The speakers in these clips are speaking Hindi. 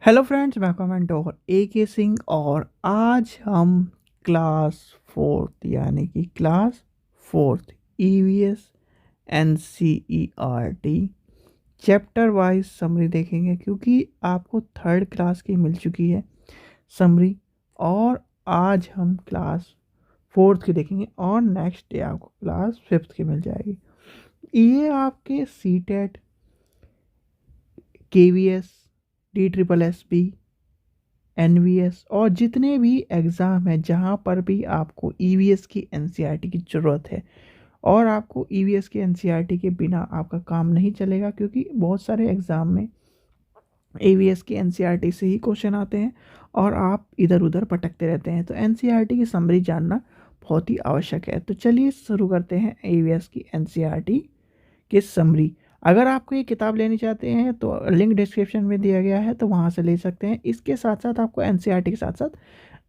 हेलो फ्रेंड्स, मैं कमेंटोर AK सिंह और आज हम क्लास फोर्थ यानी कि class fourth EVS NCERT chapter wise summary देखेंगे क्योंकि आपको थर्ड क्लास की मिल चुकी है समरी। और आज हम क्लास फोर्थ की देखेंगे और नेक्स्ट डे आपको क्लास फिफ्थ की मिल जाएगी। ये आपके CTET KVS DSSS NVS और जितने भी एग्ज़ाम हैं जहाँ पर भी आपको EVS की NCERT की ज़रूरत है। और आपको EVS की NCERT के बिना आपका काम नहीं चलेगा क्योंकि बहुत सारे एग्ज़ाम में EVS की NCERT से ही क्वेश्चन आते हैं और आप इधर उधर भटकते रहते हैं। तो NCERT की समरी जानना बहुत ही आवश्यक है। तो चलिए शुरू करते हैं EVS की NCERT की समरी। अगर आपको ये किताब लेनी चाहते हैं तो लिंक डिस्क्रिप्शन में दिया गया है, तो वहाँ से ले सकते हैं। इसके साथ साथ आपको NCERT के साथ साथ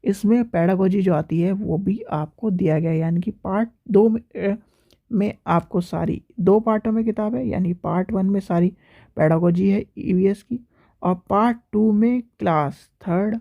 इसमें पेडागोजी जो आती है वो भी आपको दिया गया है, यानी कि पार्ट 2 में आपको सारी 2 पार्टों में किताब है, यानी पार्ट 1 में सारी पेडागोजी है EVS की और पार्ट 2 में क्लास थर्ड,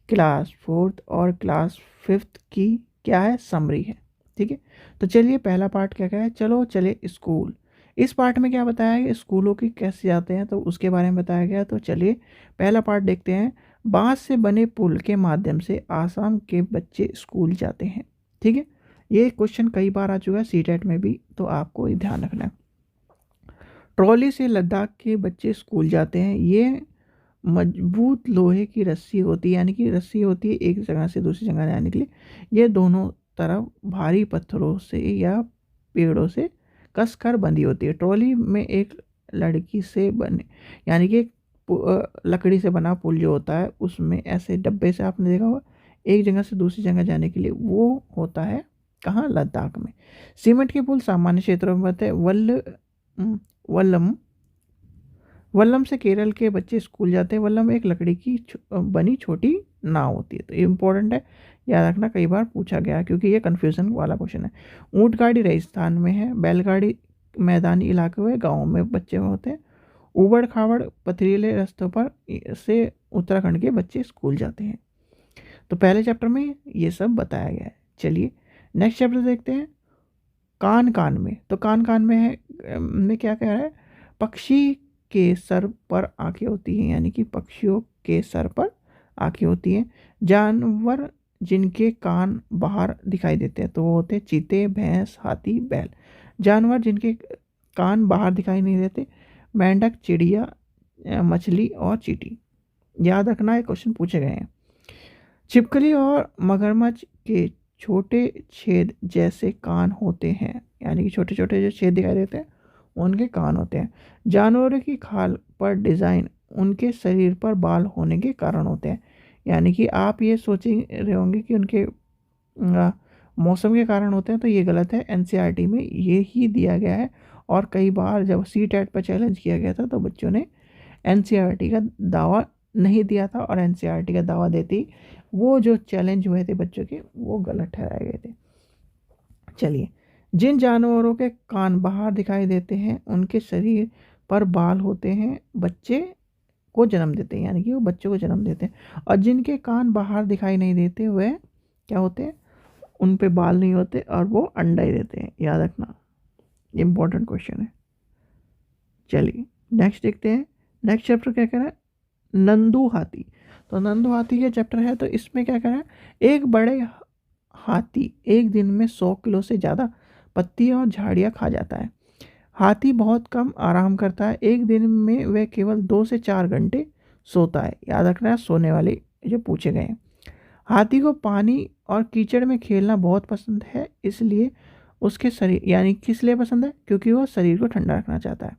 क्लास फोर्थ और क्लास फिफ्थ की क्या है, समरी है। ठीक है, तो चलिए पहला पार्ट क्या क्या है, चलो चले स्कूल। इस पार्ट में क्या बताया है, स्कूलों की कैसे जाते हैं तो उसके बारे में बताया गया। तो चलिए पहला पार्ट देखते हैं। बांस से बने पुल के माध्यम से आसाम के बच्चे स्कूल जाते हैं। ठीक है, ये क्वेश्चन कई बार आ चुका है CTET में भी, तो आपको ये ध्यान रखना है। ट्रॉली से लद्दाख के बच्चे स्कूल जाते हैं। ये मजबूत लोहे की रस्सी होती है, यानी कि रस्सी होती है एक जगह से दूसरी जगह जाने के लिए। ये दोनों तरफ भारी पत्थरों से या पेड़ों से कसकर बंधी होती है। ट्रॉली में एक लड़की से बने, यानी कि एक लकड़ी से बना पुल जो होता है उसमें ऐसे डब्बे से आपने देखा होगा एक जगह से दूसरी जगह जाने के लिए, वो होता है कहाँ, लद्दाख में। सीमेंट के पुल सामान्य क्षेत्रों में बनते हैं। वल्लम वल्लम से केरल के बच्चे स्कूल जाते हैं। वल्लम एक लकड़ी की बनी छोटी नाव होती है। तो ये इंपॉर्टेंट है, याद रखना, कई बार पूछा गया है क्योंकि ये कन्फ्यूजन वाला क्वेश्चन है। ऊँट गाड़ी राजस्थान में है। बैलगाड़ी मैदानी इलाके में, गाँव में बच्चे होते हैं। उबड़ खाबड़ पथरीले रास्तों पर से उत्तराखंड के बच्चे स्कूल जाते हैं। तो पहले चैप्टर में ये सब बताया गया है। चलिए नेक्स्ट चैप्टर देखते हैं। कान कान में, तो कान कान में है में क्या कह रहा है, पक्षी के सर पर आंखें होती हैं, यानी कि पक्षियों के सर पर आंखें होती हैं। जानवर जिनके कान बाहर दिखाई देते हैं तो वो होते हैं चीते, भैंस, हाथी, बैल। जानवर जिनके कान बाहर दिखाई नहीं देते, मेंढक, चिड़िया, मछली और चींटी। याद रखना है, क्वेश्चन पूछे गए हैं। छिपकली और मगरमच्छ के छोटे छेद जैसे कान होते हैं, यानी कि छोटे छोटे जो छेद दिखाई देते हैं उनके कान होते हैं। जानवरों की खाल पर डिज़ाइन उनके शरीर पर बाल होने के कारण होते हैं, यानी कि आप ये सोच रहे होंगे कि उनके मौसम के कारण होते हैं, तो ये गलत है। NCERT में ये ही दिया गया है और कई बार जब CTET पर चैलेंज किया गया था तो बच्चों ने NCERT का दावा नहीं दिया था और NCERT का दावा देते ही वो जो चैलेंज हुए थे बच्चों के वो गलत ठहराए गए थे। चलिए, जिन जानवरों के कान बाहर दिखाई देते हैं उनके शरीर पर बाल होते हैं, बच्चे को जन्म देते हैं, यानी कि वो बच्चों को जन्म देते हैं। और जिनके कान बाहर दिखाई नहीं देते वह क्या होते हैं, उन पे बाल नहीं होते और वो अंडा ही देते हैं। याद रखना, इंपॉर्टेंट क्वेश्चन है। चलिए नेक्स्ट देखते हैं। नेक्स्ट चैप्टर क्या कह रहा है, नंदू हाथी। तो नंदू हाथी के चैप्टर है, तो इसमें क्या कह रहा है, एक बड़े हाथी एक दिन में 100 किलो से ज़्यादा पत्तियाँ और झाड़ियाँ खा जाता है। हाथी बहुत कम आराम करता है, एक दिन में वह केवल 2 से 4 घंटे सोता है। याद रखना है, सोने वाले जो पूछे गए हैं। हाथी को पानी और कीचड़ में खेलना बहुत पसंद है, इसलिए उसके शरीर, यानी किस लिए पसंद है, क्योंकि वह शरीर को ठंडा रखना चाहता है।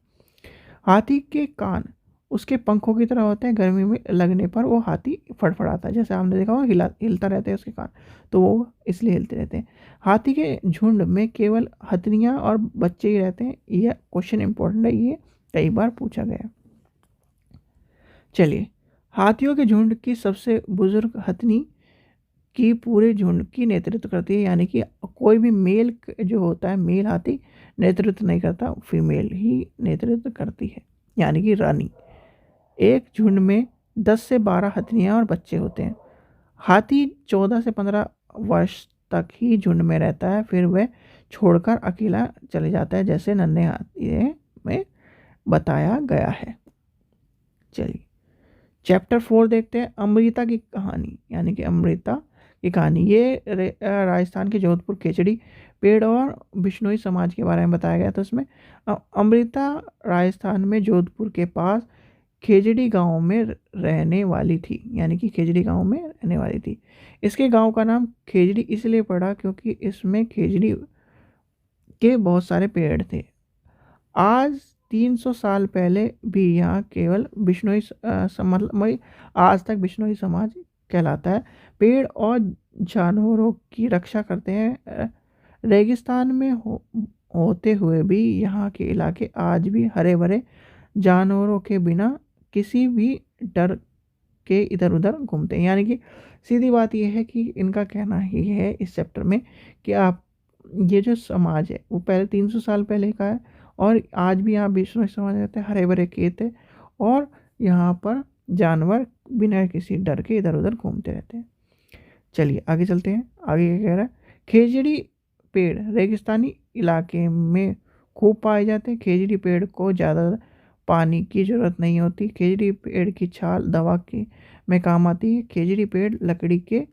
हाथी के कान उसके पंखों की तरह होते हैं, गर्मी में लगने पर वो हाथी फड़फड़ाता है, जैसे आपने देखा होगा हिलता रहता है उसके कान, तो वो इसलिए हिलते रहते हैं। हाथी के झुंड में केवल हथनियाँ और बच्चे ही रहते हैं। यह क्वेश्चन इंपॉर्टेंट है, ये कई बार पूछा गया है। चलिए, हाथियों के झुंड की सबसे बुजुर्ग हथनी की पूरे झुंड की नेतृत्व करती है, यानी कि कोई भी मेल जो होता है, मेल हाथी नेतृत्व नहीं करता, फीमेल ही नेतृत्व करती है, यानी कि रानी। एक झुंड में 10 से 12 हथनियाँ और बच्चे होते हैं। हाथी 14 से 15 वर्ष तक ही झुंड में रहता है, फिर वह छोड़कर अकेला चले जाता है, जैसे नन्हे हाथी में बताया गया है। चलिए चैप्टर 4 देखते हैं, अमृता की कहानी, यानी कि अमृता की कहानी। ये राजस्थान के जोधपुर खेचड़ी पेड़ और बिश्नोई समाज के बारे में बताया गया था इसमें। अमृता राजस्थान में जोधपुर के पास खेजड़ी गांव में रहने वाली थी, यानी कि खेजड़ी गांव में रहने वाली थी। इसके गांव का नाम खेजड़ी इसलिए पड़ा क्योंकि इसमें खेजड़ी के बहुत सारे पेड़ थे। आज 300 साल पहले भी यहाँ केवल बिश्नोई मतलब आज तक बिश्नोई समाज कहलाता है। पेड़ और जानवरों की रक्षा करते हैं। रेगिस्तान में होते हुए भी यहाँ के इलाके आज भी हरे भरे जानवरों के बिना किसी भी डर के इधर उधर घूमते हैं। यानी कि सीधी बात यह है कि इनका कहना ही है इस चैप्टर में कि आप ये जो समाज है वो पहले 300 साल पहले का है, और आज भी यहाँ बिश्नोई समाज रहते हैं, हरे भरे खेत है, और यहाँ पर जानवर बिना किसी डर के इधर उधर घूमते रहते हैं। चलिए आगे चलते हैं। आगे क्या कह रहा है, खेजड़ी पेड़ रेगिस्तानी इलाके में खूब पाए जाते हैं। खेजड़ी पेड़ को ज़्यादा पानी की ज़रूरत नहीं होती। खेजड़ी पेड़ की छाल दवा की में काम आती है। खेजड़ी पेड़ लकड़ी के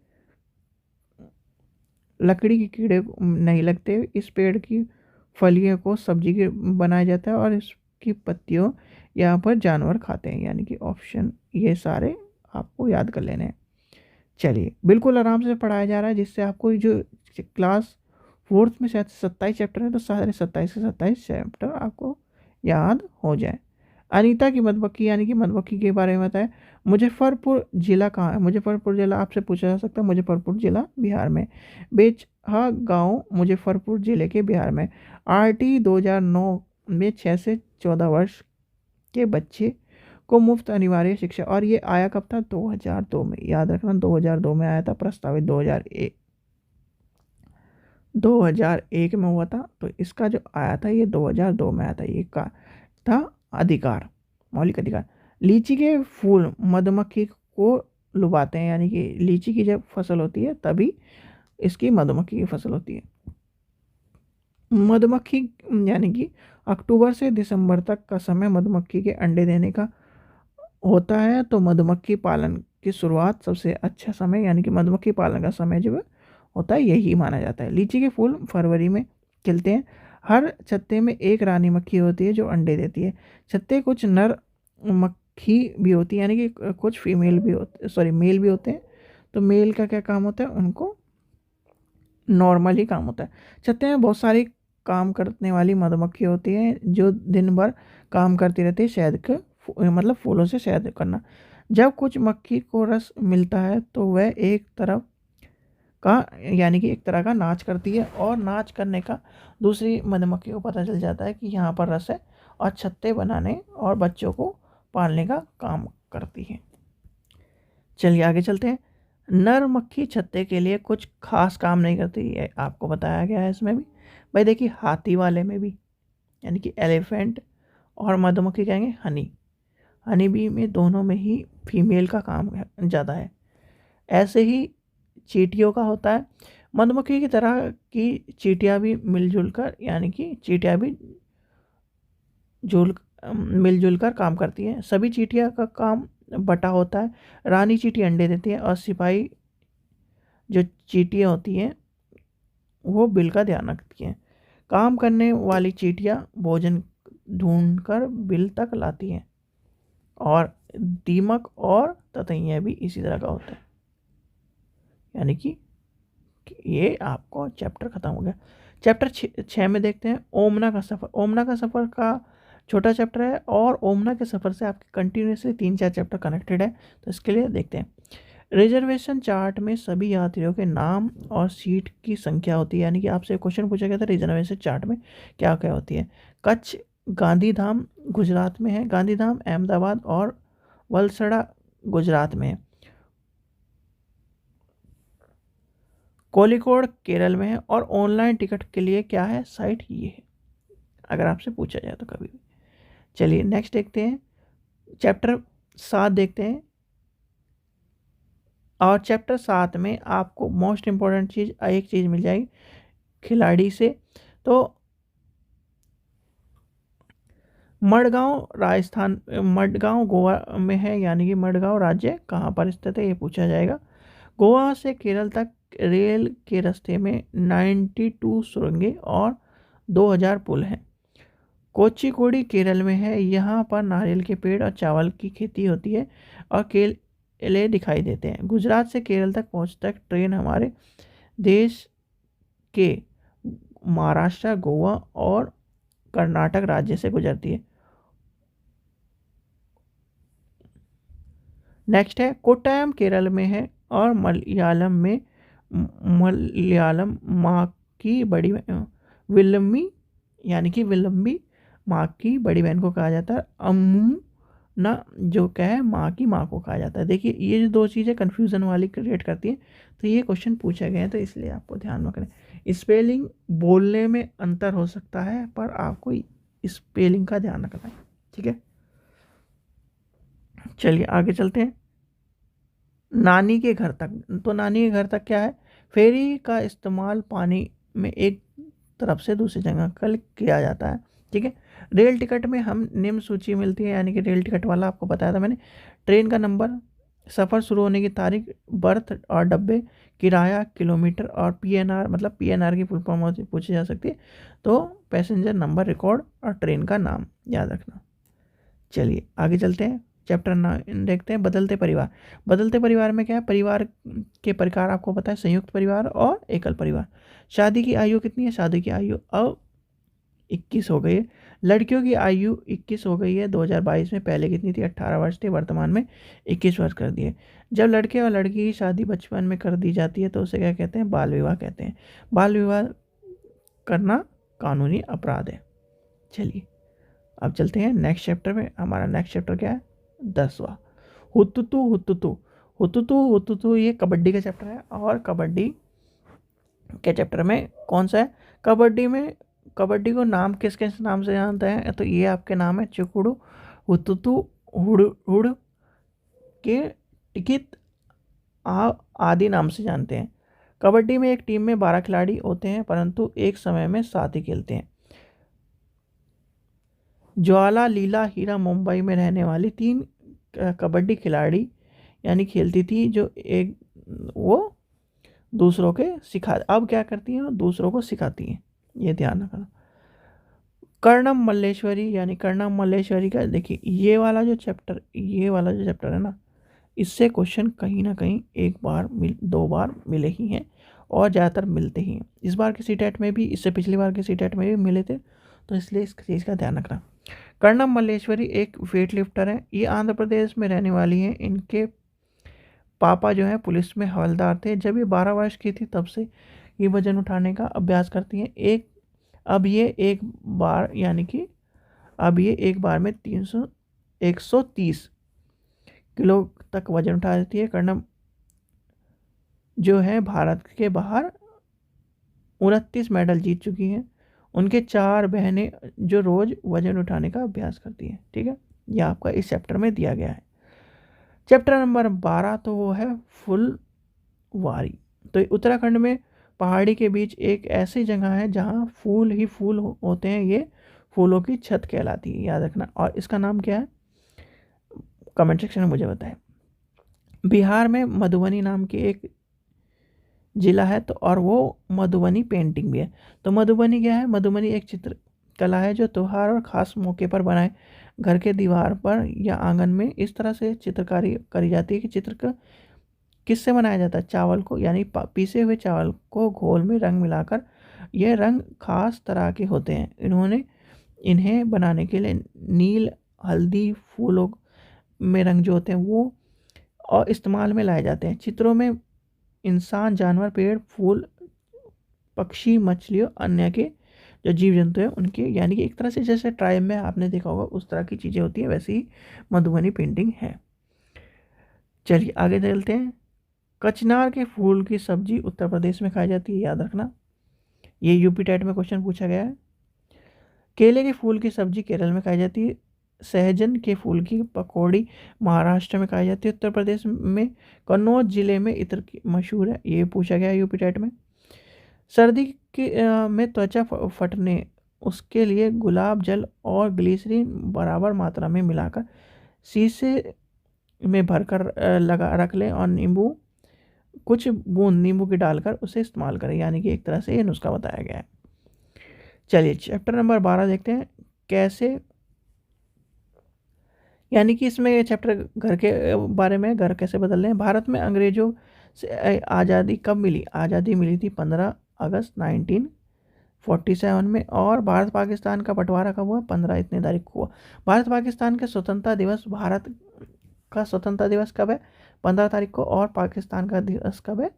कीड़े नहीं लगते। इस पेड़ की फलियों को सब्जी के बनाया जाता है और इसकी पत्तियों यहाँ पर जानवर खाते हैं। यानी कि ऑप्शन ये सारे आपको याद कर लेने हैं। चलिए बिल्कुल आराम से पढ़ाया जा रहा है, जिससे आपको जो क्लास 4th में शायद 27 चैप्टर है, तो सारे 27 से 27 चैप्टर आपको याद हो जाए। अनीता की मधुमक्खी, यानी कि मधुमक्खी के बारे में बताएं। मुजफ्फरपुर जिला कहाँ है? मुजफ्फरपुर जिला आपसे पूछा जा सकता है। मुजफ्फरपुर जिला बिहार में। बेचहा गांव मुजफ्फरपुर जिले के बिहार में। RT 2009 में 6 से 14 वर्ष के बच्चे को मुफ्त अनिवार्य शिक्षा, और ये आया कब था? 2002 में। याद रखना 2002 में आया था, प्रस्तावित 2001 में हुआ था, तो इसका जो आया था ये 2002 में आया था। ये का था अधिकार, मौलिक अधिकार। लीची के फूल मधुमक्खी को लुभाते हैं, यानी कि लीची की जब फसल होती है तभी इसकी मधुमक्खी की फसल होती है। मधुमक्खी यानी कि अक्टूबर से दिसंबर तक का समय मधुमक्खी के अंडे देने का होता है। तो मधुमक्खी पालन की शुरुआत सबसे अच्छा समय, यानी कि मधुमक्खी पालन का समय जो होता है यही माना जाता है। लीची के फूल फरवरी में खिलते हैं। हर छत्ते में एक रानी मक्खी होती है जो अंडे देती है। छत्ते कुछ नर मक्खी भी होती है, यानी कि कुछ फीमेल भी होते, मेल भी होते हैं। तो मेल का क्या काम होता है? उनको नॉर्मल ही काम होता है। छत्ते में बहुत सारी काम करने वाली मधुमक्खी होती है जो दिन भर काम करती रहती है, शहद के मतलब फूलों से शहद करना। जब कुछ मक्खी को रस मिलता है तो वह एक तरफ का, यानी कि एक तरह का नाच करती है, और नाच करने का दूसरी मधुमक्खी को पता चल जाता है कि यहाँ पर रस है, और छत्ते बनाने और बच्चों को पालने का काम करती है। चलिए आगे चलते हैं। नर मक्खी छत्ते के लिए कुछ खास काम नहीं करती, ये आपको बताया गया है इसमें भी। भाई देखिए हाथी वाले में भी, यानी कि एलिफेंट और मधुमक्खी कहेंगे हनी बी में, दोनों में ही फीमेल का काम ज़्यादा है। ऐसे ही चींटियों का होता है। मधुमक्खी की तरह की चींटियाँ भी मिलजुल कर, यानी कि चींटियाँ भी मिलजुल कर काम करती हैं। सभी चींटियाँ का काम बटा होता है। रानी चींटी अंडे देती है, और सिपाही जो चींटियाँ होती हैं वो बिल का ध्यान रखती हैं। काम करने वाली चींटियाँ भोजन ढूंढकर बिल तक लाती हैं, और दीमक और ततैया भी इसी तरह का होता है। यानी कि ये आपको चैप्टर खत्म हो गया। चैप्टर 6 में देखते हैं ओमना का सफ़र। ओमना का सफ़र का छोटा चैप्टर है, और ओमना के सफ़र से आपके कंटिन्यूसली 3-4 चैप्टर कनेक्टेड है, तो इसके लिए देखते हैं। रिजर्वेशन चार्ट में सभी यात्रियों के नाम और सीट की संख्या होती है, यानी कि आपसे क्वेश्चन पूछा गया था रिजर्वेशन चार्ट में क्या क्या होती है। कच्छ गांधीधाम गुजरात में है, गांधीधाम अहमदाबाद और वलसड़ा गुजरात में है। कोलिकोड केरल में है, और ऑनलाइन टिकट के लिए क्या है साइट ये है, अगर आपसे पूछा जाए तो कभी भी। चलिए नेक्स्ट देखते हैं, चैप्टर 7 देखते हैं, और चैप्टर 7 में आपको मोस्ट इम्पॉर्टेंट चीज़ एक चीज़ मिल जाएगी खिलाड़ी से। तो मडगांव राजस्थान, मडगांव गोवा में है, यानी कि मडगांव राज्य कहाँ पर स्थित है ये पूछा जाएगा। गोवा से केरल तक रेल के रास्ते में 92 सुरंगें और 2000 पुल हैं। कोच्चिकोडी केरल में है, यहाँ पर नारियल के पेड़ और चावल की खेती होती है और केले दिखाई देते हैं। गुजरात से केरल तक पहुँचने तक ट्रेन हमारे देश के महाराष्ट्र, गोवा और कर्नाटक राज्य से गुजरती है। नेक्स्ट है कोट्टायम केरल में है और मलयालम माँ की बड़ी विलम्बी, यानी कि विलम्बी माँ की बड़ी बहन को कहा जाता है। अम्मू ना जो क्या है माँ की माँ को कहा जाता है। देखिए ये जो दो चीज़ें कन्फ्यूज़न वाली क्रिएट करती हैं, तो ये क्वेश्चन पूछा गया है, तो इसलिए आपको ध्यान रखना है। स्पेलिंग बोलने में अंतर हो सकता है, पर आपको स्पेलिंग का ध्यान रखना है, ठीक है। चलिए आगे चलते हैं। नानी के घर तक, तो नानी के घर तक क्या है, फेरी का इस्तेमाल पानी में एक तरफ से दूसरी जगह कल किया जाता है, ठीक है। रेल टिकट में हम निम्न सूची मिलती है, यानी कि रेल टिकट वाला आपको बताया था मैंने। ट्रेन का नंबर, सफ़र शुरू होने की तारीख, बर्थ और डब्बे, किराया, किलोमीटर और पीएनआर, मतलब पीएनआर की फुल फॉर्म पूछी जा सकती है। तो पैसेंजर नंबर, रिकॉर्ड और ट्रेन का नाम याद रखना। चलिए आगे चलते हैं। चैप्टर 9 देखते हैं, बदलते परिवार। बदलते परिवार में क्या है, परिवार के प्रकार आपको पता है, संयुक्त परिवार और एकल परिवार। शादी की आयु कितनी है, शादी की आयु अब 21 हो गई है। लड़कियों की आयु 21 हो गई है। 2022 में पहले कितनी थी, 18 वर्ष थी, वर्तमान में 21 वर्ष कर दिए। जब लड़के और लड़की की शादी बचपन में कर दी जाती है तो उसे क्या कहते हैं, बाल विवाह कहते हैं। बाल विवाह करना कानूनी अपराध है। चलिए अब चलते हैं नेक्स्ट चैप्टर में। हमारा नेक्स्ट चैप्टर क्या है, 10वां, हुतुतु हुतुतु। हुतुतु हुतुतु ये कबड्डी का चैप्टर है, और कबड्डी के चैप्टर में कौन सा है, कबड्डी में कबड्डी को नाम किस किस नाम से जानते हैं, तो ये आपके नाम है चुकुड़ू, हुतुतु, हुड़ हुड़ के टिकित आदि नाम से जानते हैं। कबड्डी में एक टीम में 12 खिलाड़ी होते हैं, परंतु एक समय में 7 ही खेलते हैं। ज्वाला लीला हीरा मुंबई में रहने वाली 3 कबड्डी खिलाड़ी यानी खेलती थी, जो एक वो दूसरों के सिखा, अब क्या करती हैं, दूसरों को सिखाती हैं, ये ध्यान रखना। कर्णम मल्लेश्वरी, यानी कर्णम मल्लेश्वरी का, देखिए ये वाला जो चैप्टर है ना, इससे क्वेश्चन कहीं ना कहीं एक बार 2 बार मिले ही हैं, और ज़्यादातर मिलते ही हैं। इस बार के सीटेट में भी, इससे पिछली बार के सीटेट में भी मिले थे, तो इसलिए इस चीज़ का ध्यान रखना। कर्णम मल्लेश्वरी एक वेट लिफ्टर है, ये आंध्र प्रदेश में रहने वाली हैं। इनके पापा जो है पुलिस में हवलदार थे। जब ये 12 वर्ष की थी तब से ये वजन उठाने का अभ्यास करती हैं। अब ये एक बार में 130 किलो तक वजन उठा देती है। कर्णम जो है भारत के बाहर 29 मेडल जीत चुकी हैं। उनके 4 बहनें जो रोज़ वजन उठाने का अभ्यास करती हैं, ठीक है। यह आपका इस चैप्टर में दिया गया है। चैप्टर नंबर 12 तो वो है फुलवारी। तो उत्तराखंड में पहाड़ी के बीच एक ऐसी जगह है जहाँ फूल ही फूल होते हैं, ये फूलों की छत कहलाती है, याद रखना। और इसका नाम क्या है, कमेंट सेक्शन में मुझे बताएं। बिहार में मधुबनी नाम की एक जिला है, तो और वो मधुबनी पेंटिंग भी है। तो मधुबनी क्या है, मधुबनी एक चित्रकला है जो त्योहार और ख़ास मौके पर बनाए घर के दीवार पर या आंगन में इस तरह से चित्रकारी करी जाती है कि चित्र का किससे बनाया जाता है, चावल को, यानी पीसे हुए चावल को घोल में रंग मिलाकर। यह रंग खास तरह के होते हैं। इन्हें बनाने के लिए नील, हल्दी, फूलों में रंग जो होते हैं वो और इस्तेमाल में लाए जाते हैं। चित्रों में इंसान, जानवर, पेड़, फूल, पक्षी, मछलियों, अन्य के जो जीव जंतु हैं उनके, यानी कि एक तरह से जैसे ट्राइब में आपने देखा होगा उस तरह की चीज़ें होती हैं, वैसे ही मधुबनी पेंटिंग है। चलिए आगे चलते हैं। कचनार के फूल की सब्जी उत्तर प्रदेश में खाई जाती है, याद रखना, ये यूपी टेट में क्वेश्चन पूछा गया है। केले के फूल की सब्जी केरल में खाई जाती है। सहजन के फूल की पकौड़ी महाराष्ट्र में खाई जाती है। उत्तर प्रदेश में कन्नौज जिले में इत्र की मशहूर है, ये पूछा गया यूपी टेट में। सर्दी के में त्वचा फटने, उसके लिए गुलाब जल और ग्लिसरीन बराबर मात्रा में मिलाकर शीशे में भरकर लगा रख लें और नींबू, कुछ बूंद नींबू की डालकर उसे इस्तेमाल करें, यानी कि एक तरह से ये नुस्खा बताया गया है। चलिए चैप्टर नंबर 12 देखते हैं, कैसे, यानी कि इसमें ये चैप्टर घर के बारे में, घर कैसे बदल रहे हैं। भारत में अंग्रेजों से आज़ादी कब मिली? आज़ादी मिली थी 15 अगस्त 1947 में। और भारत पाकिस्तान का बंटवारा कब हुआ? 15 इतने तारीख को हुआ। भारत पाकिस्तान के स्वतंत्रता दिवस, भारत का स्वतंत्रता दिवस कब है? 15 तारीख को। और पाकिस्तान का दिवस कब है?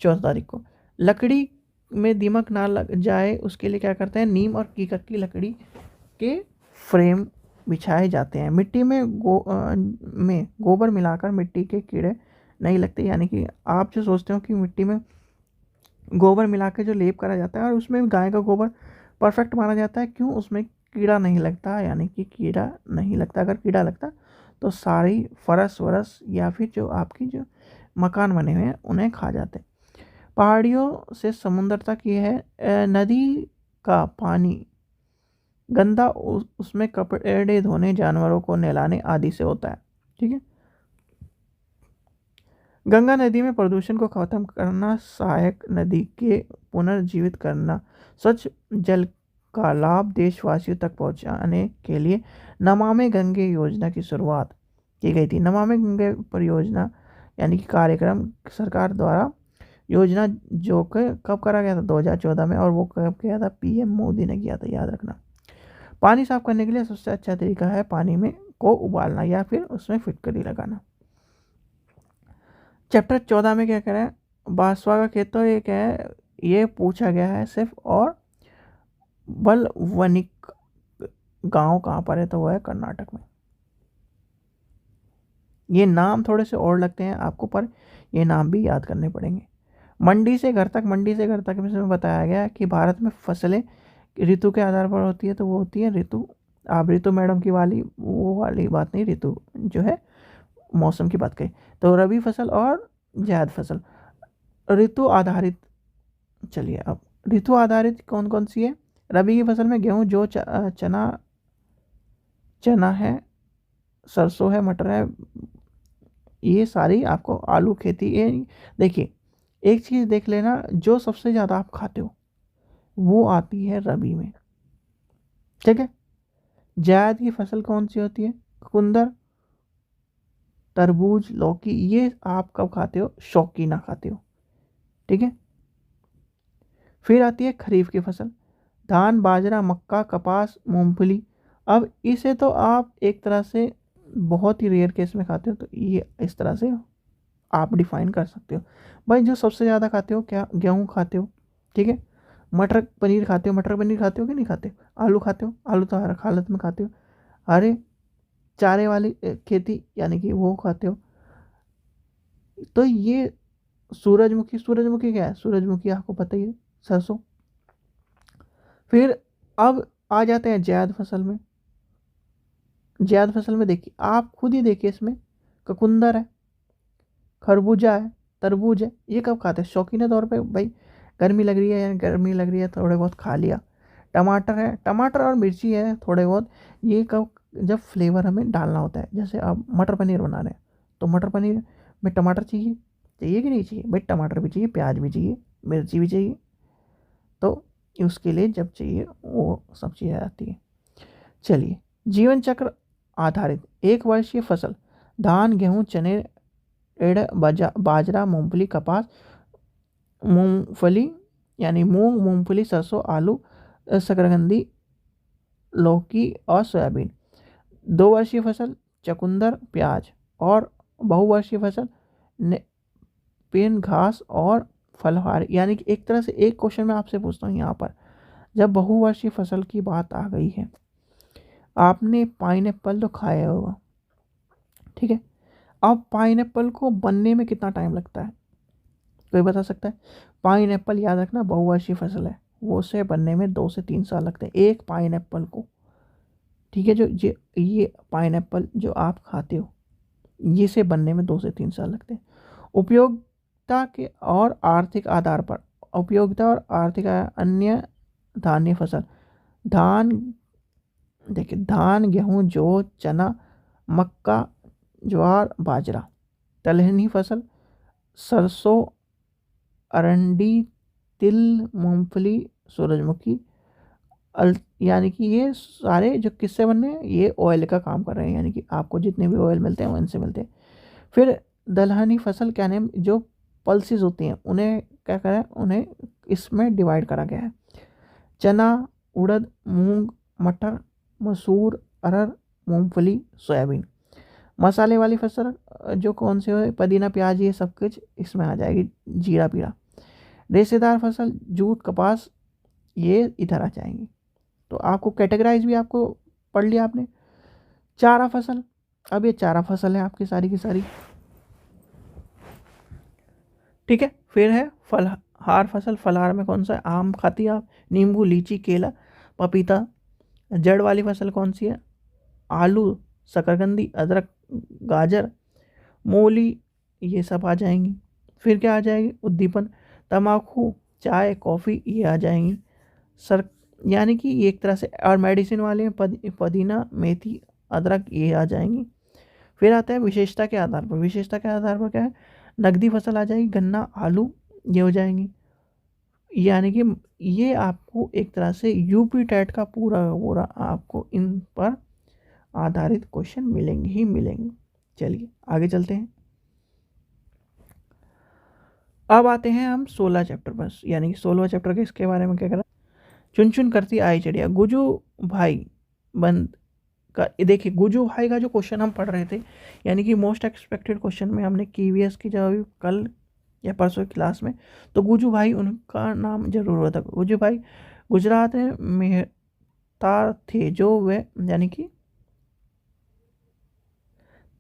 14 तारीख को। लकड़ी में दीमक ना लग जाए उसके लिए क्या करते हैं? नीम और कीकर की लकड़ी के फ्रेम बिछाए जाते हैं। मिट्टी में गोबर मिलाकर मिट्टी के कीड़े नहीं लगते, यानी कि आप जो सोचते हो कि मिट्टी में गोबर मिला के जो लेप करा जाता है और उसमें गाय का गोबर परफेक्ट माना जाता है, क्यों? उसमें कीड़ा नहीं लगता, यानी कि कीड़ा नहीं लगता। अगर कीड़ा लगता तो सारी फरस वरस या फिर जो आपकी जो मकान बने हुए हैं उन्हें खा जाते। पहाड़ियों से समुद्र तक ये है। नदी का पानी गंदा उसमें कपड़े धोने, जानवरों को नहलाने आदि से होता है। ठीक है। गंगा नदी में प्रदूषण को खत्म करना, सहायक नदी के पुनर्जीवित करना, स्वच्छ जल का लाभ देशवासियों तक पहुंचाने के लिए नमामि गंगे योजना की शुरुआत की गई थी। नमामि गंगे परियोजना यानी कि कार्यक्रम सरकार द्वारा योजना जो कब करा गया था? 2014 में। और वो कब किया था? पीएम मोदी ने किया था, याद रखना। पानी साफ करने के लिए सबसे अच्छा तरीका है पानी में को उबालना या फिर उसमें फिटकरी लगाना। चैप्टर 14 में क्या कह रहा है? बांसवा का खेत, तो ये क्या है? ये पूछा गया है सिर्फ। और बलवनिक गांव कहाँ पर है? तो वो है कर्नाटक में। ये नाम थोड़े से और लगते हैं आपको, पर ये नाम भी याद करने पड़ेंगे। मंडी से घर तक, मंडी से घर तक में बताया गया कि भारत में फसलें ऋतु के आधार पर होती है, तो वो होती है ऋतु। आप ऋतु मैडम की वाली वो वाली बात नहीं, ऋतु जो है मौसम की बात कही। तो रबी फसल और जायद फसल ऋतु आधारित। चलिए अब ऋतु आधारित कौन कौन सी है? रबी की फसल में गेहूं, जो चना चना है, सरसों है, मटर है, ये सारी आपको आलू खेती। ये देखिए, एक चीज़ देख लेना, जो सबसे ज़्यादा आप खाते हो वो आती है रबी में। ठीक है। जायद की फसल कौन सी होती है? चुकंदर, तरबूज, लौकी, ये आप कब खाते हो? शौकीना खाते हो। ठीक है। फिर आती है खरीफ की फसल, धान, बाजरा, मक्का, कपास, मूंगफली। अब इसे तो आप एक तरह से बहुत ही रेयर केस में खाते हो, तो ये इस तरह से आप डिफाइन कर सकते हो। भाई जो सबसे ज़्यादा खाते हो, क्या? गेहूँ खाते हो। ठीक है। मटर पनीर खाते हो, मटर पनीर खाते हो कि नहीं खाते? आलू खाते हो, आलू तो हर हालत में खाते हो। हरे चारे वाली खेती यानी कि वो खाते हो। तो ये सूरजमुखी, सूरजमुखी क्या है? सूरजमुखी आपको पता ही है, सरसों। फिर अब आ जाते हैं जायद फसल में। जायद फसल में देखिए, आप खुद ही देखिए, इसमें चुकंदर है, खरबूजा है, तरबूज है। ये कब खाते हैं? शौकीन तौर पे भाई, गर्मी लग रही है, यानी गर्मी लग रही है, थोड़े बहुत खा लिया। टमाटर है, टमाटर और मिर्ची है थोड़े बहुत। ये कब? जब फ्लेवर हमें डालना होता है। जैसे आप मटर पनीर बना रहे हैं, तो मटर पनीर में टमाटर चाहिए, चाहिए कि नहीं चाहिए? भाई टमाटर भी चाहिए, प्याज भी चाहिए, मिर्ची भी चाहिए। तो उसके लिए जब चाहिए वो सब चीज़ें आती है। चलिए, जीवन चक्र आधारित एक वर्षीय फसल, धान, गेहूं, चने, एड़, बाजरा, मूंगफली, कपास, मूंगफली यानी मूंग, मूंगफली, सरसों, आलू, शकरकंदी, लौकी और सोयाबीन। 2 वर्षीय फसल, चुकंदर, प्याज। और बहुवर्षीय फसल, पेन, घास और फलहार। यानी कि एक तरह से एक क्वेश्चन मैं आपसे पूछता हूँ यहाँ पर, जब बहुवर्षीय फसल की बात आ गई है, आपने पाइनएप्पल तो खाया होगा। ठीक है। अब पाइनएप्पल को बनने में कितना टाइम लगता है? कोई बता सकता है? पाइनएप्पल याद रखना बहुवर्षीय फसल है, वो उसे बनने में 2 से 3 साल लगते हैं, एक पाइनएप्पल को। ठीक है। जो ये पाइनएप्पल जो आप खाते हो, ये से बनने में 2 से 3 साल लगते हैं। उपयोगिता के और आर्थिक आधार पर, उपयोगिता और आर्थिक अन्य धान्य फसल, धान, देखिए धान, गेहूँ, जौ, चना, मक्का, ज्वार, बाजरा। दलहनी फसल, सरसों, अरंडी, तिल, मूंगफली, सूरजमुखी, यानी कि ये सारे जो किससे बनने हैं, ये ऑयल का काम कर रहे हैं, यानी कि आपको जितने भी ऑयल मिलते हैं वो इनसे मिलते हैं। फिर दलहनी फसल क्या नेम, जो पल्सेस होती हैं उन्हें क्या करें, उन्हें इसमें डिवाइड करा गया है। चना, उड़द, मूंग, मटर, मसूर, अरहर, मूंगफली, सोयाबीन। मसाले वाली फसल जो कौन से हो, पुदीना, प्याज, ये सब कुछ इसमें आ जाएगी, जीरा पीरा। रेशेदार फसल, जूट, कपास, ये इधर आ जाएंगी। तो आपको कैटेगराइज भी आपको पढ़ लिया आपने। चारा फसल, अब ये चारा फसल है आपकी सारी की सारी, ठीक है। फिर है फलहार फसल, फलहार में कौन सा है, आम खाती है आप, नींबू, लीची, केला, पपीता। जड़ वाली फसल कौन सी है, आलू, शकरकंदी, अदरक, गाजर, मूली, ये सब आ जाएंगी। फिर क्या आ जाएगी, उद्दीपन, तम्बाकू, चाय, कॉफ़ी, ये आ जाएंगी सर, यानी कि ये एक तरह से। और मेडिसिन वाले में पुदीना, मेथी, अदरक, ये आ जाएंगी। फिर आता है विशेषता के आधार पर, विशेषता के आधार पर क्या है, नकदी फसल आ जाएगी, गन्ना, आलू, ये हो जाएंगी। यानी कि ये आपको एक तरह से यूपी टेट का पूरा पूरा आपको इन पर आधारित क्वेश्चन मिलेंगे ही मिलेंगे। चलिए आगे चलते हैं। अब आते हैं हम 16 चैप्टर पर, यानी कि 16वां चैप्टर के इसके बारे में क्या करा, चुन चुन करती आई चिड़िया, गुजू भाई बंद का। देखिए गुजू भाई का जो क्वेश्चन हम पढ़ रहे थे, यानी कि मोस्ट एक्सपेक्टेड क्वेश्चन में हमने KVS की जब कल या परसों क्लास में, तो गुजू भाई उनका नाम जरूर होता। गुजू भाई गुजरात में मेहतार थे, जो वे यानी कि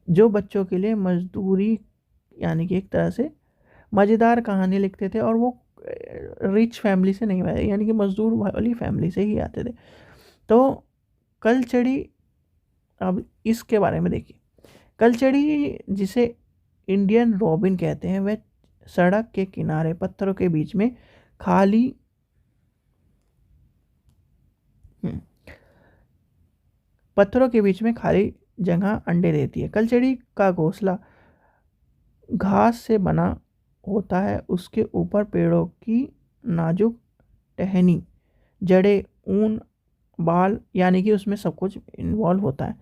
जो बच्चों के लिए मजदूरी, यानी कि एक तरह से मज़ेदार कहानी लिखते थे, और वो रिच फैमिली से नहीं आए, यानी कि मजदूर वाली फैमिली से ही आते थे। तो कलचड़ी, अब इसके बारे में देखिए, कलचड़ी जिसे इंडियन रॉबिन कहते हैं, वह सड़क के किनारे पत्थरों के बीच में खाली पत्थरों के बीच में खाली जगह अंडे देती है। कलचड़ी का घोंसला घास से बना होता है, उसके ऊपर पेड़ों की नाजुक टहनी, जड़ें, ऊन, बाल, यानी कि उसमें सब कुछ इन्वॉल्व होता है।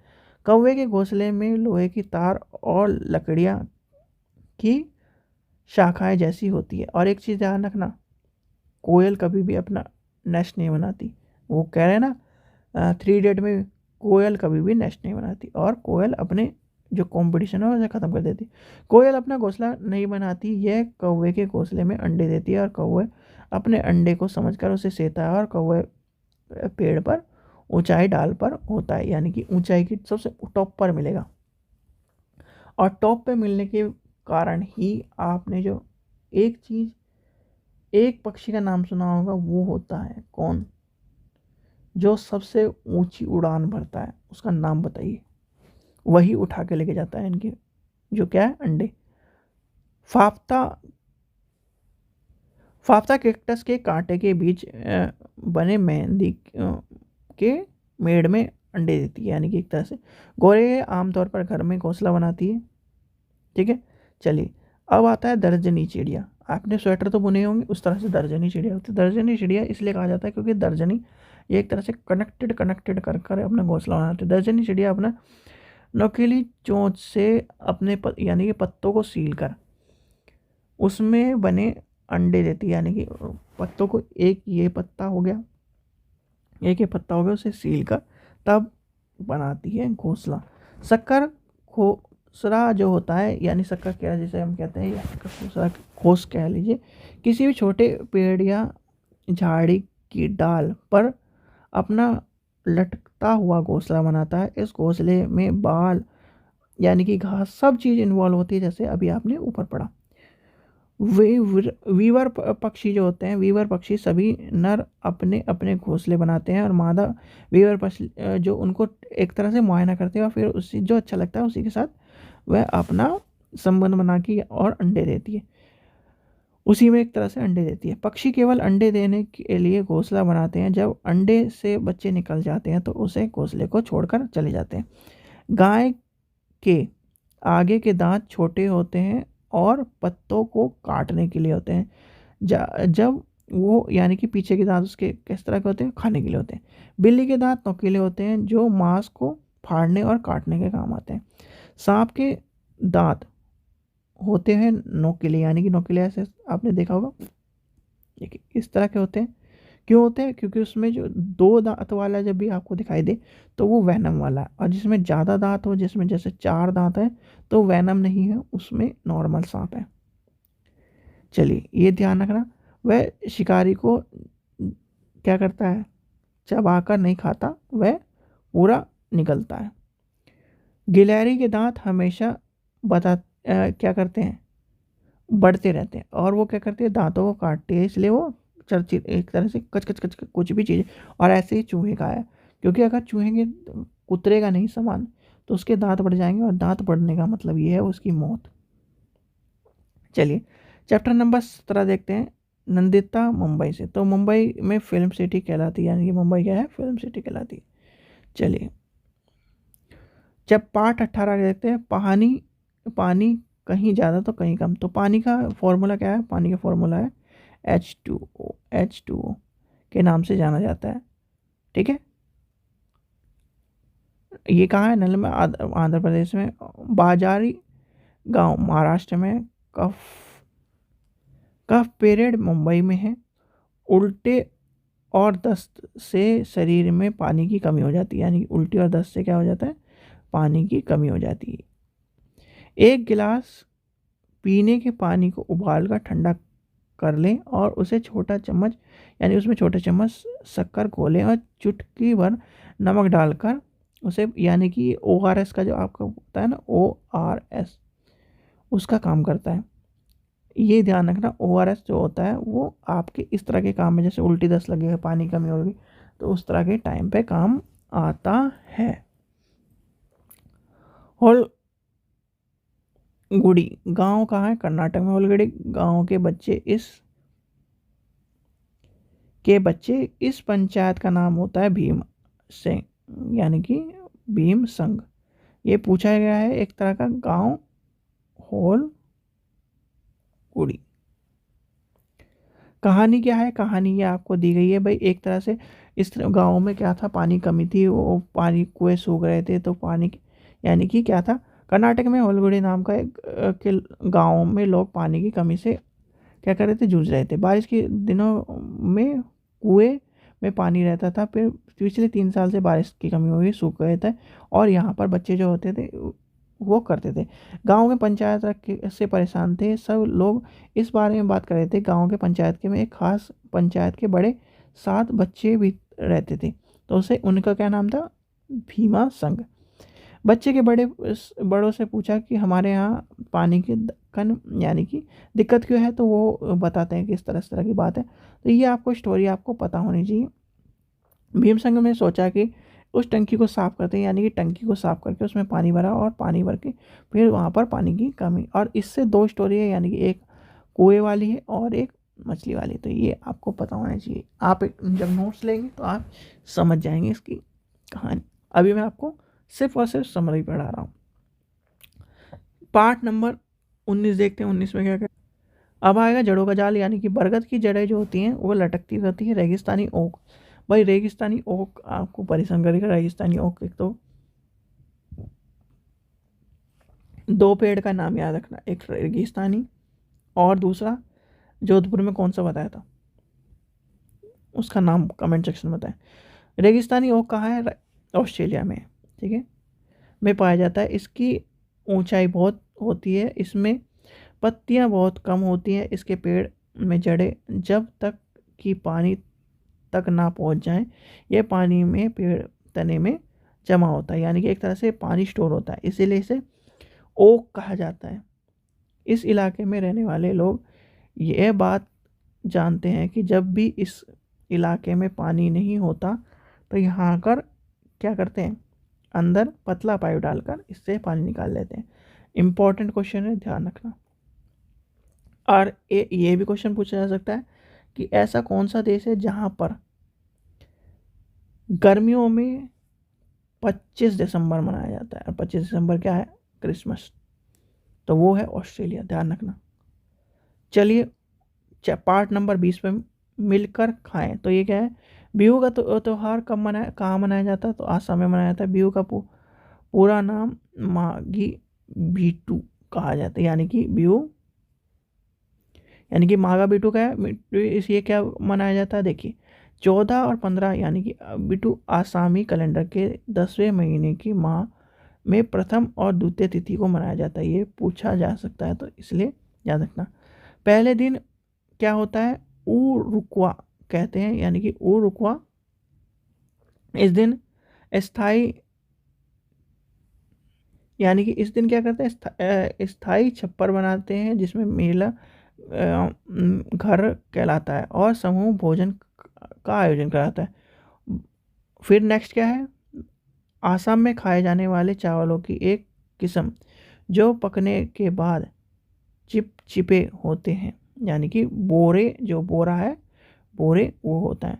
कौवे के घोंसले में लोहे की तार और लकड़ियाँ की शाखाएं जैसी होती है। और एक चीज़ ध्यान रखना, कोयल कभी भी अपना नेस्ट नहीं बनाती। वो कह रहे हैं ना 3 इडियट में, कोयल कभी भी नेस्ट नहीं बनाती, और कोयल अपने जो कंपटीशन है उसे ख़त्म कर देती। कोयल अपना घोंसला नहीं बनाती, यह कौवे के घोंसले में अंडे देती है, और कौवे अपने अंडे को समझकर उसे सेता है, और कौवे पेड़ पर ऊंचाई डाल पर होता है, यानी कि ऊंचाई की सबसे टॉप पर मिलेगा। और टॉप पे मिलने के कारण ही आपने जो एक चीज़, एक पक्षी का नाम सुना होगा, वो होता है कौन, जो सबसे ऊंची उड़ान भरता है, उसका नाम बताइए। वही उठा के लेके जाता है इनके जो क्या है, अंडे। फाफ्ता, फाफ्ता कैक्टस के कांटे के बीच बने मेहंदी के मेड़ में अंडे देती है, यानी कि एक तरह से गोरे आमतौर पर घर में घोंसला बनाती है, ठीक है। चलिए अब आता है दर्जनी चिड़िया। आपने स्वेटर तो बुने होंगे, उस तरह से दर्जनी चिड़िया होती है। दर्जनी चिड़िया इसलिए कहा जाता है क्योंकि दर्जनी ये एक तरह से कनेक्टेड कनेक्टेड कर कर अपना घोंसला बनाते हैं। दर्जनी चिड़िया अपना नोकीली चोंच से अपने यानी कि पत्तों को सील कर उसमें बने अंडे देती है, यानी कि पत्तों को, एक ये पत्ता हो गया, एक ये पत्ता हो गया, उसे सील कर तब बनाती है घोंसला। शक्कर घोंसला जो होता है, यानी शक्कर क्या जिसे हम कहते हैं, या शक्कर घोंस कह लीजिए, किसी भी छोटे पेड़ या झाड़ी की डाल पर अपना लटकता हुआ घोंसला बनाता है। इस घोंसले में बाल, यानी कि घास, सब चीज़ इन्वॉल्व होती है, जैसे अभी आपने ऊपर पढ़ा। वीवर पक्षी जो होते हैं, वीवर पक्षी सभी नर अपने अपने घोंसले बनाते हैं और मादा वीवर पक्षी जो उनको एक तरह से मुआयना करते हैं और फिर उसी जो अच्छा लगता है उसी के साथ वह अपना संबंध बना के और अंडे देती है, उसी में एक तरह से अंडे देती है। पक्षी केवल अंडे देने के लिए घोंसला बनाते हैं, जब अंडे से बच्चे निकल जाते हैं तो उसे घोंसले को छोड़कर चले जाते हैं। गाय के आगे के दांत छोटे होते हैं और पत्तों को काटने के लिए होते हैं, जब वो यानी कि पीछे के दांत उसके किस तरह के होते हैं, खाने के लिए होते हैं। बिल्ली के दांत नोकीले होते हैं जो मांस को फाड़ने और काटने के काम आते हैं। सांप के दांत होते हैं नोकीले, यानी कि नोकीले ऐसे आपने देखा होगा, इस तरह के होते हैं। क्यों होते हैं? क्योंकि उसमें जो दो दांत वाला जब भी आपको दिखाई दे तो वो वैनम वाला है, और जिसमें ज़्यादा दांत हो, जिसमें जैसे 4 दांत है तो वैनम नहीं है, उसमें नॉर्मल सांप है। चलिए ये ध्यान रखना। वह शिकारी को क्या करता है, चबाकर नहीं खाता, वह पूरा निगलता है। गिलहरी के दांत हमेशा क्या करते हैं, बढ़ते रहते हैं, और वो क्या करते हैं, दांतों को काटते हैं, इसलिए वो चर्चित एक तरह से कच कच कच कुछ भी चीज़। और ऐसे ही चूहे का है, क्योंकि अगर चूहे के कुतरेगा नहीं सामान तो उसके दांत बढ़ जाएंगे, और दांत बढ़ने का मतलब ये है उसकी मौत। चलिए चैप्टर नंबर 17 देखते हैं, नंदिता मुंबई से। तो मुंबई में फिल्म सिटी कहलाती है, यानी कि मुंबई क्या है, फिल्म सिटी कहलाती है। चलिए जब पार्ट 18 देखते हैं, पानी कहीं ज़्यादा तो कहीं कम। तो पानी का फॉर्मूला क्या है, पानी का फॉर्मूला है H2O, H2O के नाम से जाना जाता है। ठीक है, ये कहाँ है, नल में, आंध्र प्रदेश में। बाजारी गांव महाराष्ट्र में। कफ कफ पेरियड मुंबई में है। उल्टे और दस्त से शरीर में पानी की कमी हो जाती है, यानी उल्टी और दस्त से क्या हो जाता है, पानी की कमी हो जाती है। एक गिलास पीने के पानी को उबाल कर ठंडा कर लें और उसे छोटा चम्मच, यानी उसमें छोटे चम्मच शक्कर घोलें और चुटकी भर नमक डालकर उसे, यानी कि ORS का जो आपका होता है ना, ORS उसका काम करता है। ये ध्यान रखना, ORS जो होता है वो आपके इस तरह के काम में, जैसे उल्टी दस्त लगी है, पानी कमी होगी, तो उस तरह के टाइम पे काम आता है। होल गुड़ी गांव कहाँ है, कर्नाटक में। होलगुड़ी गांव के बच्चे इस पंचायत का नाम होता है भीम से, यानी कि भीम संघ। ये पूछा गया है एक तरह का गांव होल गुड़ी। कहानी क्या है, कहानी ये आपको दी गई है भाई। एक तरह से इस गांव में क्या था, पानी कमी थी, वो पानी कुएं सूख रहे थे, तो पानी यानी कि क्या था, कर्नाटक में होलगुड़ी नाम का एक के गाँव में लोग पानी की कमी से क्या कर रहे थे, जूझ रहे थे। बारिश के दिनों में कुएं में पानी रहता था, फिर पिछले 3 साल से बारिश की कमी हुई, सूख गए थे, और यहाँ पर बच्चे जो होते थे वो करते थे। गांव में पंचायत से परेशान थे सब लोग, इस बारे में बात कर रहे थे। गांव के पंचायत के में एक खास पंचायत के बड़े 7 बच्चे भी रहते थे, तो उसे उनका क्या नाम था, भीमा संघ। बच्चे के बड़ों से पूछा कि हमारे यहाँ पानी की कन यानी कि दिक्कत क्यों है, तो वो बताते हैं कि इस तरह की बात है। तो ये आपको स्टोरी आपको पता होनी चाहिए। भीम संघ ने सोचा कि उस टंकी को साफ़ करते हैं, यानी कि टंकी को साफ़ करके उसमें पानी भरा, और पानी भर के फिर वहाँ पर पानी की कमी। और इससे 2 स्टोरी है, यानी कि एक कुएं वाली है और एक मछली वाली। तो ये आपको पता होना चाहिए। आप जब नोट्स लेंगे तो आप समझ जाएंगे इसकी कहानी। अभी मैं आपको सिर्फ और सिर्फ समरी पढ़ा रहा हूँ। पार्ट नंबर 19 देखते हैं। 19 में क्या क्या अब आएगा, जड़ों का जाल, यानी कि बरगद की जड़ें जो होती हैं वो लटकती होती है। रेगिस्तानी ओक, भाई रेगिस्तानी ओक आपको परेशान करेगा। रेगिस्तानी ओक एक तो 2 पेड़ का नाम याद रखना, एक रेगिस्तानी और दूसरा जोधपुर में कौन सा बताया था, उसका नाम कमेंट सेक्शन में बताएं। रेगिस्तानी ओक कहाँ है, ऑस्ट्रेलिया में, ठीक है, में पाया जाता है। इसकी ऊंचाई बहुत होती है, इसमें पत्तियां बहुत कम होती हैं, इसके पेड़ में जड़ें जब तक कि पानी तक ना पहुंच जाएं, यह पानी में पेड़ तने में जमा होता है, यानी कि एक तरह से पानी स्टोर होता है, इसीलिए इसे ओक कहा जाता है। इस इलाके में रहने वाले लोग ये बात जानते हैं कि जब भी इस इलाके में पानी नहीं होता तो यहाँ कर क्या करते हैं, अंदर पतला पाइप डालकर इससे पानी निकाल लेते हैं। इम्पॉर्टेंट क्वेश्चन है, ध्यान रखना। और ये भी क्वेश्चन पूछा जा सकता है कि ऐसा कौन सा देश है जहाँ पर गर्मियों में 25 दिसंबर मनाया जाता है, और 25 दिसंबर क्या है, क्रिसमस। तो वो है ऑस्ट्रेलिया, ध्यान रखना। चलिए पार्ट नंबर 20 पे मिलकर खाएं। तो ये क्या है, बिहू का त्योहार कब मनाया, कहाँ मनाया जाता है, तो आसाम में मनाया जाता है। बिहू का पूरा नाम माघी बिहू कहा जाता है, यानी कि बिहू, यानी कि माघा बिहू का है। इस ये क्या मनाया जाता है, देखिए 14 और 15 यानी कि बिटू आसामी कैलेंडर के 10वें महीने की माह में प्रथम और द्वितीय तिथि को मनाया जाता है। ये पूछा जा सकता है, तो इसलिए याद रखना। पहले दिन क्या होता है, उरुक्वा कहते हैं, यानी कि उरुक्वा। इस दिन स्थाई, यानी कि इस दिन क्या करते हैं, स्थाई छप्पर बनाते हैं जिसमें मेला घर कहलाता है और समूह भोजन का आयोजन कराता है। फिर नेक्स्ट क्या है, आसाम में खाए जाने वाले चावलों की एक किस्म जो पकने के बाद चिपचिपे होते हैं, यानी कि बोरे, जो बोरा है बोरे वो होता है।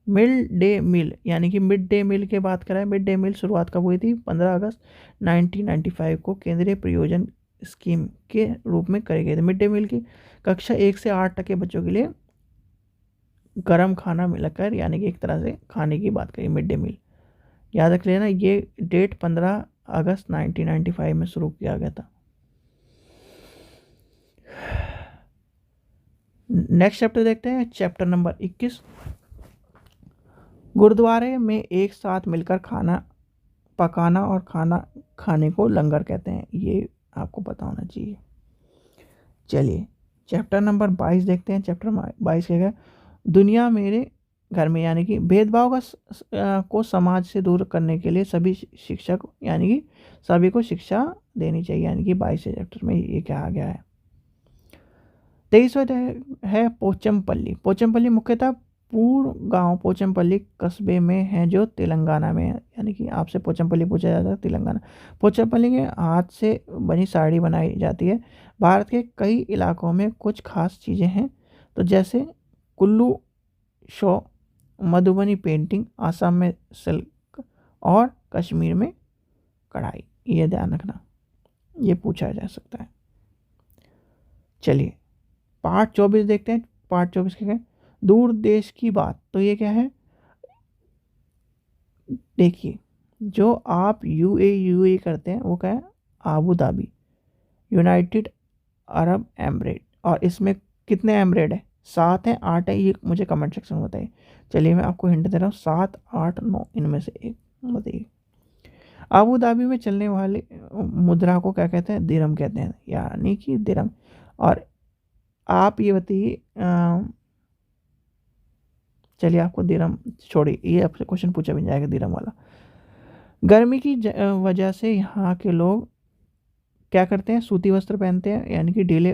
मिड डे मील, यानी कि मिड डे मील की बात करें, मिड डे मील शुरुआत कब हुई थी, 15 अगस्त 1995 को केंद्रीय प्रयोजन स्कीम के रूप में करे गए थे। मिड डे मील की कक्षा 1 से 8 तक के बच्चों के लिए गर्म खाना मिलकर, यानी कि एक तरह से खाने की बात करें, मिड डे मील। याद रख लेना, ये डेट 15 अगस्त 1995 में शुरू किया गया था। नेक्स्ट चैप्टर देखते हैं, चैप्टर नंबर 21। गुरुद्वारे में एक साथ मिलकर खाना पकाना और खाना खाने को लंगर कहते हैं, ये आपको पता होना चाहिए। चलिए चैप्टर नंबर 22 देखते हैं। चैप्टर 22 क्या है, दुनिया मेरे घर में, यानी कि भेदभाव को समाज से दूर करने के लिए सभी शिक्षक, यानी कि सभी को शिक्षा देनी चाहिए, यानी कि 22 चैप्टर में ये कहा गया है। 23वां है पोचमपल्ली। पोचमपल्ली मुख्यतः पूर्व गांव पोचमपल्ली कस्बे में है जो तेलंगाना में है, यानी कि आपसे पोचमपल्ली पूछा जाता है तेलंगाना। पोचमपल्ली के हाथ से बनी साड़ी बनाई जाती है। भारत के कई इलाकों में कुछ खास चीज़ें हैं, तो जैसे कुल्लू शो, मधुबनी पेंटिंग, आसाम में सिल्क और कश्मीर में कढ़ाई। ये ध्यान रखना, ये पूछा जा सकता है। चलिए पार्ट 24 देखते हैं। पार्ट 24 क्या है, दूर देश की बात। तो ये क्या है, देखिए जो आप यूए करते हैं वो क्या है, आबू धाबी, यूनाइटेड अरब एमरेट। और इसमें कितने एमरेट है, 7 है 8 है, ये मुझे कमेंट सेक्शन में बताइए। चलिए मैं आपको हिंट दे रहा हूँ, 7 8 9 इनमें से एक बताइए। आबू धाबी में चलने वाले मुद्रा को क्या कहते हैं, दिरहम कहते हैं, यानी कि दिरहम। और आप ये बताइए, चलिए आपको दिरहम छोड़िए, ये आपसे क्वेश्चन पूछा भी जाएगा दिरहम वाला। गर्मी की वजह से यहाँ के लोग क्या करते हैं, सूती वस्त्र पहनते हैं, यानी कि ढीले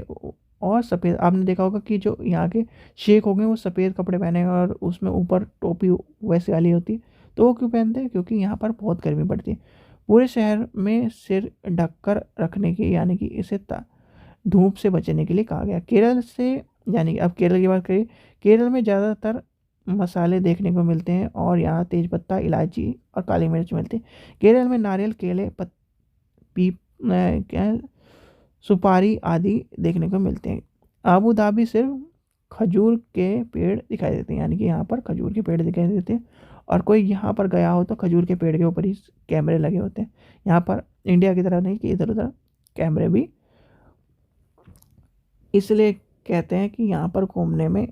और सफ़ेद। आपने देखा होगा कि जो यहाँ के शेख हो गए वो सफ़ेद कपड़े पहने हैं और उसमें ऊपर टोपी वैसे वाली होती है। तो वो क्यों पहनते हैं, क्योंकि यहाँ पर बहुत गर्मी पड़ती है। पूरे शहर में सिर ढककर रखने की, यानी कि इसे धूप से बचने के लिए कहा गया। केरल से, यानी कि अब केरल की बात करिए, केरल में ज़्यादातर मसाले देखने को मिलते हैं और यहाँ तेज़पत्ता, इलायची और काली मिर्च मिलती है। केरल में नारियल, केले, पीप क्या सुपारी आदि देखने को मिलते हैं। आबू धाबी सिर्फ खजूर के पेड़ दिखाई देते हैं, यानी कि यहाँ पर खजूर के पेड़ दिखाई देते हैं। और कोई यहाँ पर गया हो तो खजूर के पेड़ के ऊपर ही कैमरे लगे होते हैं। यहाँ पर इंडिया की तरह नहीं कि इधर उधर कैमरे भी, इसलिए कहते हैं कि यहाँ पर घूमने में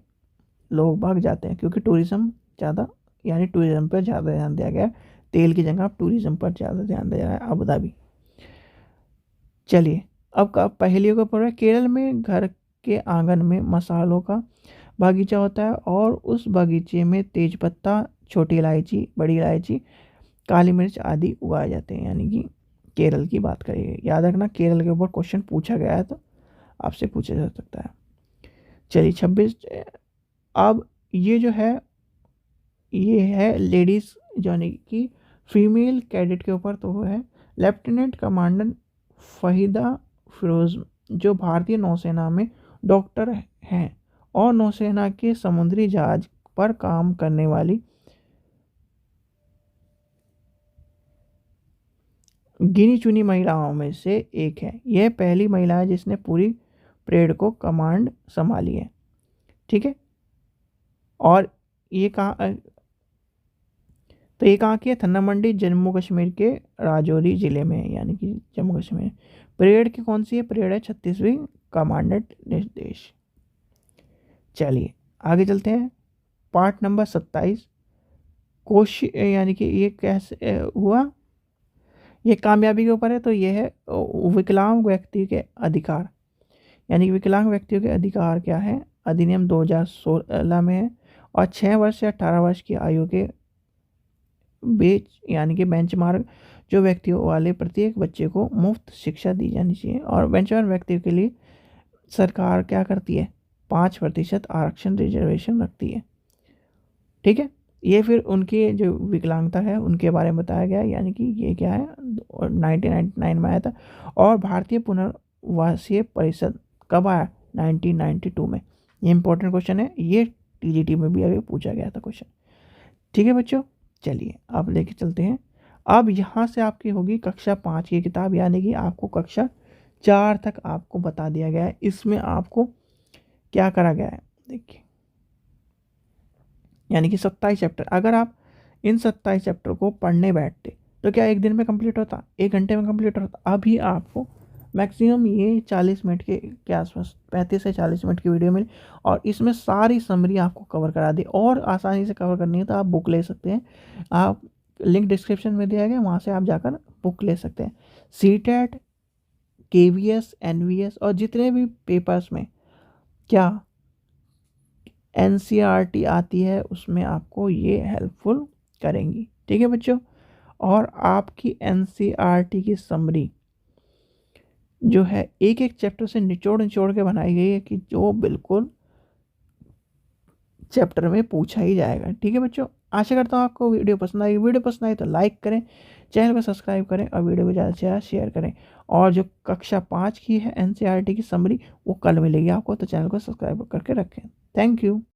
लोग भाग जाते हैं, क्योंकि टूरिज़्म ज़्यादा, यानी टूरिज़्म पर ज़्यादा ध्यान दिया गया है। तेल की जगह टूरिज़्म पर ज़्यादा ध्यान दिया गया है अबू धाबी। चलिए अब का पहेलियों का पढ़, केरल में घर के आंगन में मसालों का बागीचा होता है और उस बागीचे में तेजपत्ता, छोटी इलायची, बड़ी इलायची, काली मिर्च आदि उगाए जाते हैं, यानी कि केरल की बात करिए। याद रखना केरल के ऊपर क्वेश्चन पूछा गया है तो आपसे पूछा जा सकता है। चलिए 26। अब ये जो है ये है लेडीज़ यानी कि फीमेल कैडेट के ऊपर, तो वो है लेफ्टिनेंट कमांडर फहीदा फिरोज, जो भारतीय नौसेना में डॉक्टर हैं और नौसेना के समुद्री जहाज पर काम करने वाली गिनी चुनी महिलाओं में से एक है। यह पहली महिला है जिसने पूरी परेड को कमांड संभाली है। ठीक है, और ये कहाँ, तो ये कहाँ की है? थन्ना मंडी, जम्मू कश्मीर के राजौरी जिले में है, यानी कि जम्मू कश्मीर। परेड की कौन सी है? परेड है 36वीं कमांडेंट निर्देश। चलिए आगे चलते हैं। पार्ट नंबर 27, कोशिश, यानी कि ये कैसे हुआ, ये कामयाबी के ऊपर है। तो ये है विकलांग व्यक्ति के अधिकार, यानी कि विकलांग व्यक्तियों के अधिकार क्या है, अधिनियम 2016 में है। और 6 वर्ष से 18 वर्ष की आयु के बेच यानी कि बेंचमार्क जो व्यक्तियों वाले प्रत्येक बच्चे को मुफ्त शिक्षा दी जानी चाहिए। और बेंचमार्क व्यक्तियों के लिए सरकार क्या करती है? 5% आरक्षण रिजर्वेशन रखती है। ठीक है, ये फिर उनकी जो विकलांगता है उनके बारे में बताया गया, यानी कि ये क्या है 1999 में आया था। और भारतीय पुनर्वासीय परिषद कब आया? 1992 में। ये इंपॉर्टेंट क्वेश्चन है, ये टीजीटी में भी अभी पूछा गया था क्वेश्चन। ठीक है बच्चों, चलिए आप लेके चलते हैं। अब यहाँ से आपकी होगी कक्षा 5 की किताब, यानी कि आपको कक्षा 4 तक आपको बता दिया गया है। इसमें आपको क्या करा गया है देखिए, यानी कि 27 चैप्टर। अगर आप इन 27 चैप्टर को पढ़ने बैठते तो क्या एक दिन में कंप्लीट होता? 1 घंटे में कंप्लीट होता? अभी आपको मैक्सिमम ये 40 मिनट के आसपास, 35 से 40 मिनट की वीडियो मिली, और इसमें सारी समरी आपको कवर करा दी। और आसानी से कवर करनी है तो आप बुक ले सकते हैं, आप लिंक डिस्क्रिप्शन में दिया गया, वहाँ से आप जाकर बुक ले सकते हैं। सीटेट, केवीएस, एनवीएस और जितने भी पेपर्स में क्या एनसीईआरटी आती है उसमें आपको ये हेल्पफुल करेंगी। ठीक है बच्चों, और आपकी एनसीईआरटी की समरी जो है एक एक चैप्टर से निचोड़ निचोड़ के बनाई गई है, कि जो बिल्कुल चैप्टर में पूछा ही जाएगा। ठीक है बच्चों, आशा करता हूँ आपको वीडियो पसंद आई। वीडियो पसंद आई तो लाइक करें, चैनल को सब्सक्राइब करें और वीडियो को ज़्यादा से ज़्यादा शेयर करें। और जो कक्षा 5 की है एनसीईआरटी की समरी वो कल मिलेगी आपको, तो चैनल को सब्सक्राइब करके रखें। Thank you.